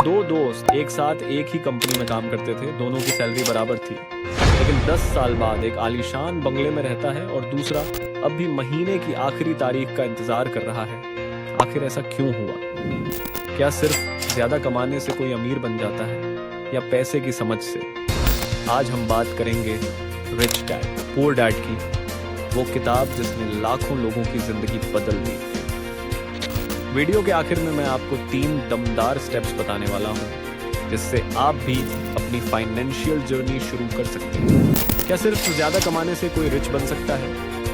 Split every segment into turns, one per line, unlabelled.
दो दोस्त एक साथ एक ही कंपनी में काम करते थे, दोनों की सैलरी बराबर थी। लेकिन 10 साल बाद एक आलीशान बंगले में रहता है और दूसरा अब भी महीने की आखिरी तारीख का इंतजार कर रहा है। आखिर ऐसा क्यों हुआ? क्या सिर्फ ज्यादा कमाने से कोई अमीर बन जाता है या पैसे की समझ से? आज हम बात करेंगे रिच डैड पुअर डैड की, वो किताब जिसने लाखों लोगों की जिंदगी बदल दी। वीडियो के आखिर में मैं आपको 3 दमदार स्टेप्स बताने वाला हूँ जिससे आप भी अपनी फाइनेंशियल जर्नी शुरू कर सकते हैं। क्या सिर्फ ज्यादा कमाने से कोई रिच बन सकता है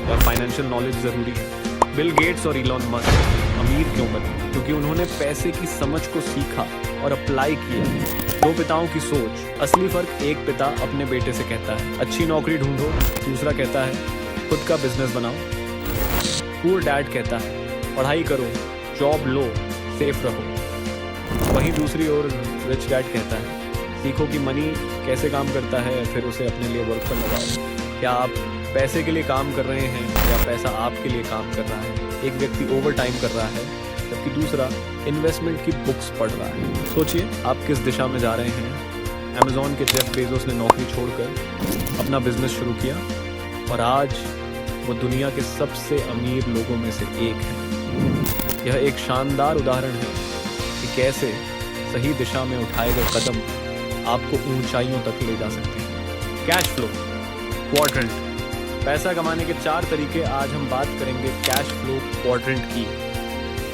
या फाइनेंशियल नॉलेज जरूरी है? बिल गेट्स और इलॉन मस्क अमीर क्यों बने? क्योंकि उन्होंने पैसे की समझ को सीखा और अप्लाई किया। 2 पिताओं की सोच। असली फर्क, एक पिता अपने बेटे से कहता है अच्छी नौकरी ढूंढो, दूसरा कहता है खुद का बिजनेस बनाओ। पुअर डैड कहता है पढ़ाई करो, जॉब लो, सेफ रहो। वहीं दूसरी ओर रिच डैड कहता है सीखो कि मनी कैसे काम करता है, फिर उसे अपने लिए वर्क पर लगाओ। क्या आप पैसे के लिए काम कर रहे हैं या पैसा आपके लिए काम कर रहा है? एक व्यक्ति ओवर टाइम कर रहा है जबकि दूसरा इन्वेस्टमेंट की बुक्स पढ़ रहा है। सोचिए आप किस दिशा में जा रहे हैं। अमेज़न के जेफ बेजोस ने नौकरी छोड़कर अपना बिजनेस शुरू किया और आज वो दुनिया के सबसे अमीर लोगों में से एक है। यह एक शानदार उदाहरण है कि कैसे सही दिशा में उठाए गए कदम आपको ऊंचाइयों तक ले जा सकते हैं। कैश फ्लो क्वाड्रेंट, पैसा कमाने के 4 तरीके। आज हम बात करेंगे कैश फ्लो क्वाड्रेंट की,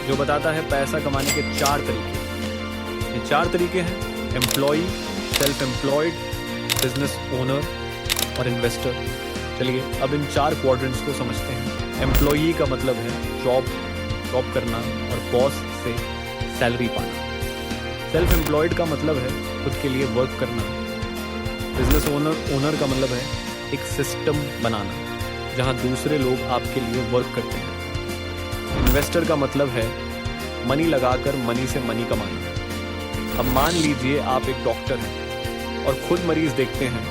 जो बताता है पैसा कमाने के 4 तरीके। ये 4 तरीके हैं employee, self employed, business owner और इन्वेस्टर। चलिए अब इन 4 क्वाड्रेंट्स को समझते हैं। एम्प्लॉई का मतलब है जॉब करना और बॉस से सैलरी पाना। सेल्फ एम्प्लॉयड का मतलब है खुद के लिए वर्क करना। बिजनेस ओनर का मतलब है एक सिस्टम बनाना जहां दूसरे लोग आपके लिए वर्क करते हैं। इन्वेस्टर का मतलब है मनी लगाकर मनी से मनी कमाना। अब मान लीजिए आप एक डॉक्टर हैं और खुद मरीज देखते हैं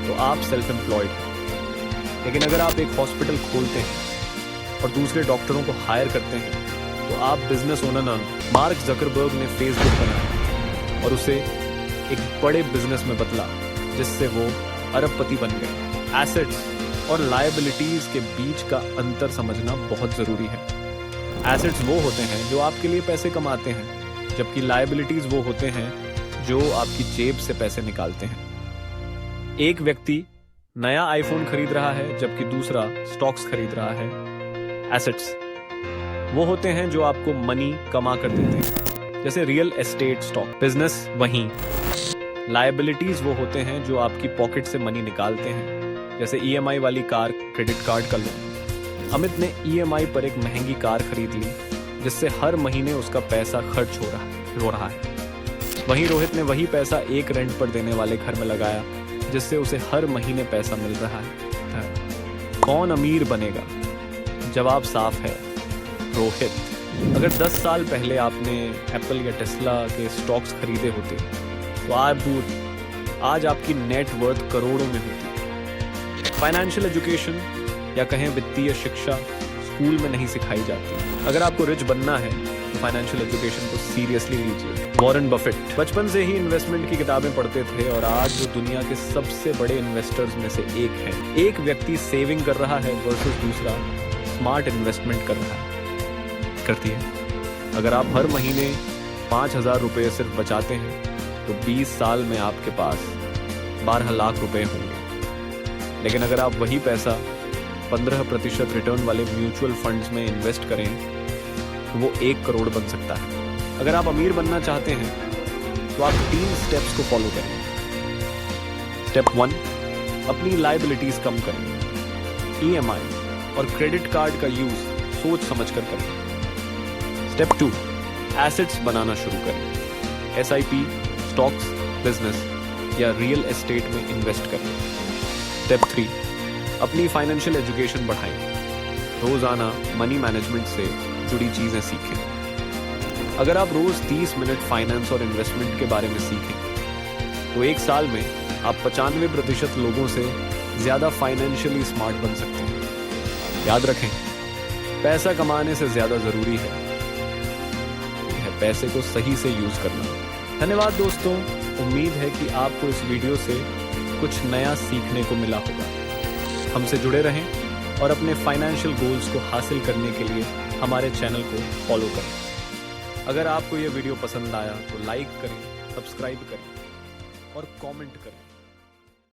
तो आप सेल्फ एम्प्लॉयड हैं। लेकिन अगर आप एक हॉस्पिटल खोलते हैं और दूसरे डॉक्टरों को हायर करते हैं तो आप बिजनेस ओनर ना। मार्क जकरबर्ग ने फेसबुक बनाया और उसे एक बड़े बिजनेस में बदला जिससे वो अरबपति बन गए। एसेट्स और लायबिलिटीज के बीच का अंतर समझना बहुत जरूरी है। एसेट्स वो होते हैं जो आपके लिए पैसे कमाते हैं, जबकि लायबिलिटीज वो होते हैं जो आपकी जेब से पैसे निकालते हैं। एक व्यक्ति नया आईफोन खरीद रहा है जबकि दूसरा स्टॉक्स खरीद रहा है। एसेट्स वो होते हैं जो आपको मनी कमा कर देते हैं, जैसे रियल एस्टेट, स्टॉक। बिजनेस वहीं। लायबिलिटीज वो होते हैं जो आपकी पॉकेट से मनी निकालते हैं, जैसे ईएमआई वाली कार, क्रेडिट कार्ड का लोन। अमित ने ईएमआई पर एक महंगी कार खरीद ली जिससे हर महीने उसका पैसा खर्च हो रहा है। वहीं रोहित ने वही पैसा एक रेंट पर देने वाले घर में लगाया जिससे उसे हर महीने पैसा मिल रहा है। कौन अमीर बनेगा? जवाब साफ है, रोहित। अगर 10 साल पहले आपने एप्पल या टेस्ला के स्टॉक्स खरीदे होते तो आज आपकी नेट वर्थ करोड़ों में होती। फाइनेंशियल एजुकेशन या कहें वित्तीय शिक्षा स्कूल में नहीं सिखाई जाती। अगर आपको रिच बनना है तो फाइनेंशियल एजुकेशन को सीरियसली लीजिए। वॉरेन बफेट बचपन से ही इन्वेस्टमेंट की किताबें पढ़ते थे और आज वो दुनिया के सबसे बड़े इन्वेस्टर्स में से एक हैं। एक व्यक्ति सेविंग कर रहा है वर्सेस दूसरा स्मार्ट इन्वेस्टमेंट कर रहा करती है। अगर आप हर महीने 5,000 रुपये सिर्फ बचाते हैं तो 20 साल में आपके पास 12 लाख रुपए होंगे। लेकिन अगर आप वही पैसा 15% रिटर्न वाले म्यूचुअल फंड्स में इन्वेस्ट करें तो वो 1 करोड़ बन सकता है। अगर आप अमीर बनना चाहते हैं तो आप 3 स्टेप्स को फॉलो करें। स्टेप 1, अपनी लायबिलिटीज कम करें। ईएमआई और क्रेडिट कार्ड का यूज सोच समझ कर करें। स्टेप 2, एसेट्स बनाना शुरू करें। एसआईपी, स्टॉक्स, बिजनेस या रियल एस्टेट में इन्वेस्ट करें। स्टेप 3, अपनी फाइनेंशियल एजुकेशन बढ़ाएं। रोजाना मनी मैनेजमेंट से जुड़ी चीजें सीखें। अगर आप रोज 30 मिनट फाइनेंस और इन्वेस्टमेंट के बारे में सीखें तो 1 साल में आप 95% लोगों से ज्यादा फाइनेंशियली स्मार्ट बन सकते हैं। याद रखें, पैसा कमाने से ज्यादा जरूरी है पैसे को सही से यूज करना। धन्यवाद दोस्तों, उम्मीद है कि आपको इस वीडियो से कुछ नया सीखने को मिला होगा। हमसे जुड़े रहें और अपने फाइनेंशियल गोल्स को हासिल करने के लिए हमारे चैनल को फॉलो करें। अगर आपको यह वीडियो पसंद आया तो लाइक करें, सब्सक्राइब करें और कमेंट करें।